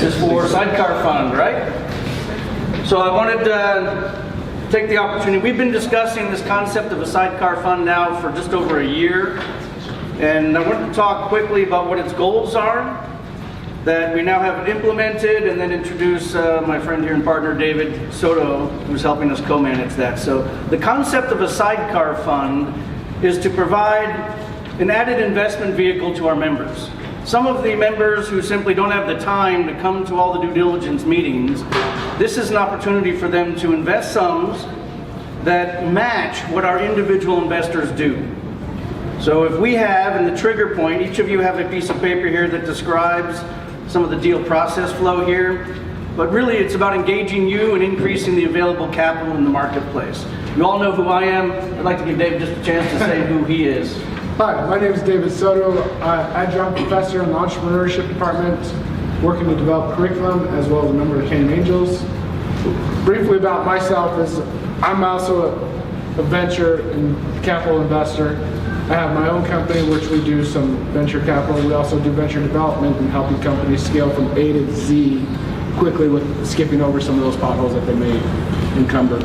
This is for Sidecar Fund, right? So I wanted to take the opportunity. We've been discussing this concept of a sidecar fund now for just over a year. And I wanted to talk quickly about what its goals are, that we now have it implemented, and then introduce my friend here and partner, David Soto, who's helping us co-manage that. So the concept of a sidecar fund is to provide an added investment vehicle to our members. Some of the members who simply don't have the time to come to all the due diligence meetings, this is an opportunity for them to invest sums that match what our individual investors do. So if we have, in the trigger point, each of you have a piece of paper here that describes some of the deal process flow here, but really it's about engaging you and increasing the available capital in the marketplace. You all know who I am. I'd like to give David just a chance to say who he is. Hi, my name is David Soto, adjunct professor in the entrepreneurship department, working to develop curriculum as well as a member of Canyon Angels. Briefly about myself is I'm also a venture and capital investor. I have my own company which we do some venture capital. We also do venture development and helping companies scale from A to Z quickly with skipping over some of those potholes that they may encumber.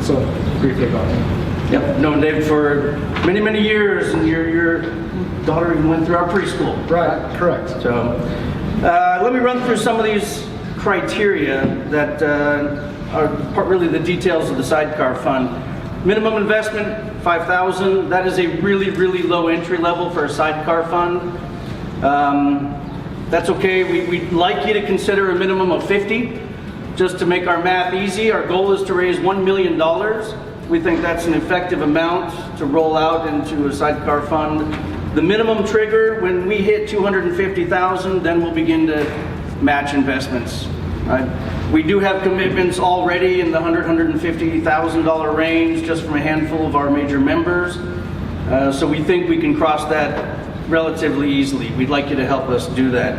So briefly about me. Yep, known David for many, many years, and your daughter even went through our preschool. Right, correct. So let me run through some of these criteria that are really the details of the sidecar fund. Minimum investment, $5,000. That is a really, really low entry level for a sidecar fund. That's okay. We'd like you to consider a minimum of $50, just to make our math easy. Our goal is to raise $1 million. We think that's an effective amount to roll out into a sidecar fund. The minimum trigger, when we hit $250,000, then we'll begin to match investments. Right? We do have commitments already in the $150,000 range just from a handful of our major members. So we think we can cross that relatively easily. We'd like you to help us do that.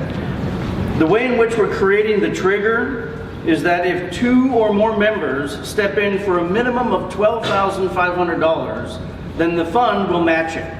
The way in which we're creating the trigger is that if 2 or more members step in for a minimum of $12,500, then the fund will match it.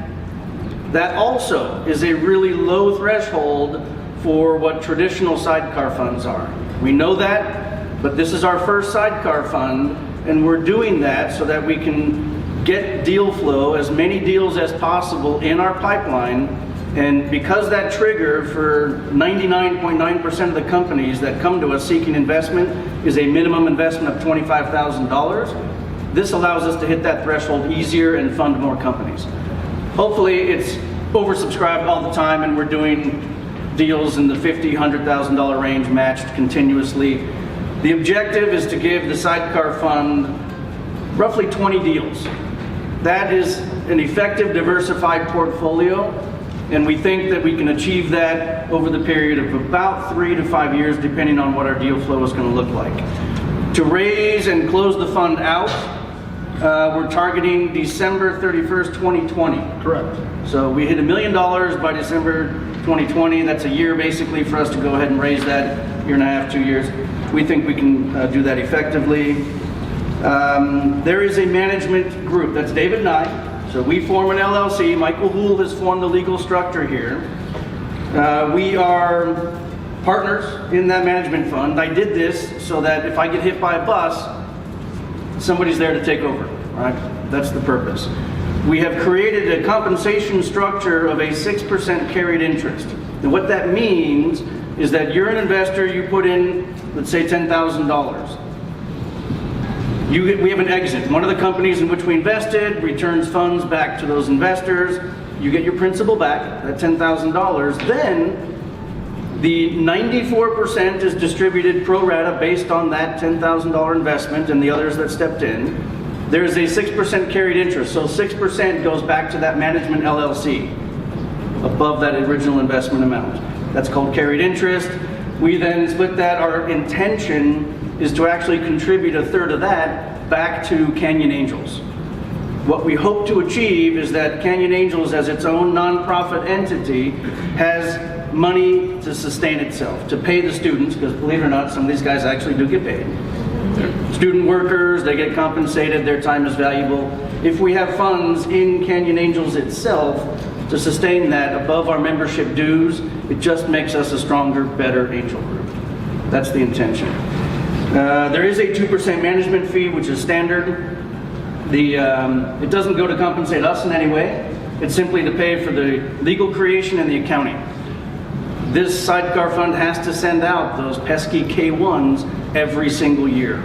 That also is a really low threshold for what traditional sidecar funds are. We know that, but this is our first sidecar fund, and we're doing that so that we can get deal flow, as many deals as possible in our pipeline. And because that trigger for 99.9% of the companies that come to us seeking investment is a minimum investment of $25,000, this allows us to hit that threshold easier and fund more companies. Hopefully it's oversubscribed all the time and we're doing deals in the $50,000, $100,000 range matched continuously. The objective is to give the sidecar fund roughly 20 deals. That is an effective diversified portfolio, and we think that we can achieve that over the period of about 3 to 5 years, depending on what our deal flow is going to look like. To raise and close the fund out, we're targeting December 31st, 2020. Correct. So we hit $1 million by December 2020. That's a year basically for us to go ahead and raise that, year and a half, 2 years. We think we can do that effectively. There is a management group, that's David and I. So we form an LLC. Michael Houle has formed the legal structure here. We are partners in that management fund. I did this so that if I get hit by a bus, somebody's there to take over, right? That's the purpose. We have created a compensation structure of a 6% carried interest. And what that means is that you're an investor, you put in, let's say $10,000. We have an exit. One of the companies in which we invested returns funds back to those investors. You get your principal back, that $10,000. Then the 94% is distributed pro rata based on that $10,000 investment and the others that stepped in. There's a 6% carried interest. So 6% goes back to that management LLC above that original investment amount. That's called carried interest. We then split that. Our intention is to actually contribute a third of that back to Canyon Angels. What we hope to achieve is that Canyon Angels, as its own nonprofit entity, has money to sustain itself, to pay the students, because believe it or not, some of these guys actually do get paid. They're student workers, they get compensated, their time is valuable. If we have funds in Canyon Angels itself to sustain that above our membership dues. It just makes us a stronger, better angel group. That's the intention. There is a 2% management fee, which is standard. It doesn't go to compensate us in any way. It's simply to pay for the legal creation and the accounting. This sidecar fund has to send out those pesky K-1s every single year,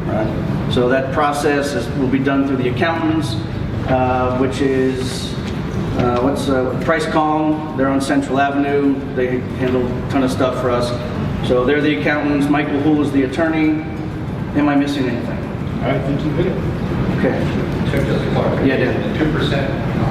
right? So that process will be done through the accountants, which is, Price Calm. They're on Central Avenue. They handle a ton of stuff for us. So they're the accountants. Michael Hull is the attorney. Am I missing anything? I think you hit it. Okay. So just to clarify, Yeah, Dan. the 2%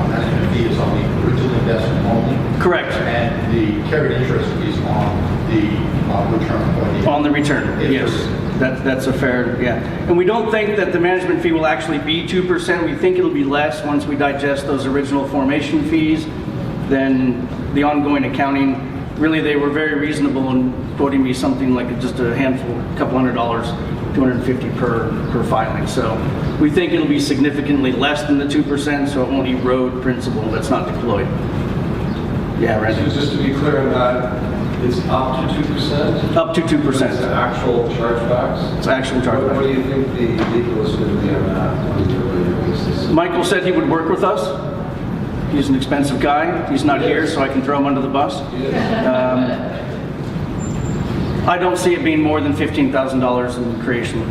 management fee is on the original investment only, Correct. and the carried interest is on the return. On the return, yes. That's a fair, yeah. And we don't think that the management fee will actually be 2%. We think it'll be less once we digest those original formation fees. Then the ongoing accounting, really they were very reasonable in quoting me something like just a handful, a couple $100, $250 per filing. So we think it'll be significantly less than the 2%, so it won't erode principal that's not deployed. Yeah, right. So just to be clear on that, it's up to 2%? Up to 2%. It's actual chargebacks? It's actual chargeback. What do you think the legal is going to be on that on a yearly basis? Michael said he would work with us. He's an expensive guy. He's not here, so I can throw him under the bus. I don't see it being more than $15,000 in creation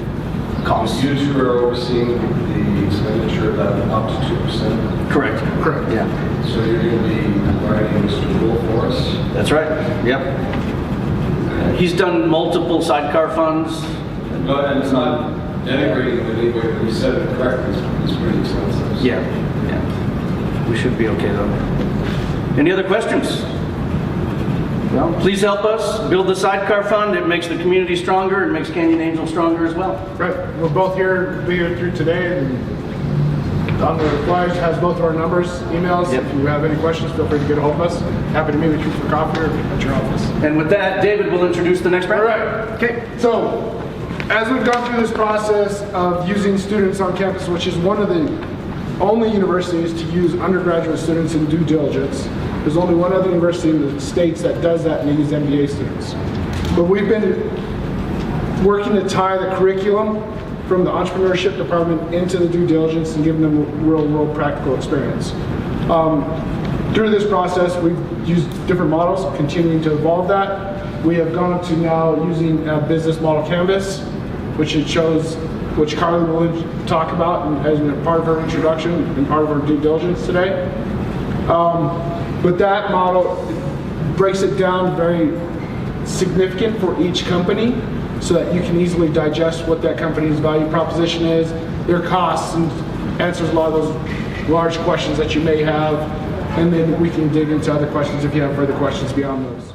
costs. You two are overseeing the expenditure of that up to 2%? Correct. Correct. Yeah. So you're going to be writing Mr. Poole for us? That's right. Yep. He's done multiple sidecar funds. No, and it's not denigrating in any way, but you said it correctly, it's pretty expensive. Yeah. Yeah. We should be okay though. Any other questions? Well, please help us build the sidecar fund. It makes the community stronger. It makes Canyon Angel stronger as well. Right, we're both here, be here through today, and on the flyers has both of our numbers, emails. Yep. If you have any questions, feel free to get a hold of us. Happy to meet with you for coffee or at your office. And with that, David will introduce the next round. All right. Okay. So, as we've gone through this process of using students on campus, which is one of the only universities to use undergraduate students in due diligence, there's only one other university in the States that does that, and they use MBA students. But we've been working to tie the curriculum from the entrepreneurship department into the due diligence and giving them real-world practical experience. Through this process, we've used different models, continuing to evolve that. We have gone to now using a business model canvas, which Carly will talk about and as part of her introduction and part of her due diligence today. But that model breaks it down very significant for each company so that you can easily digest what that company's value proposition is, their costs, and answers a lot of those large questions that you may have. And then we can dig into other questions if you have further questions beyond those.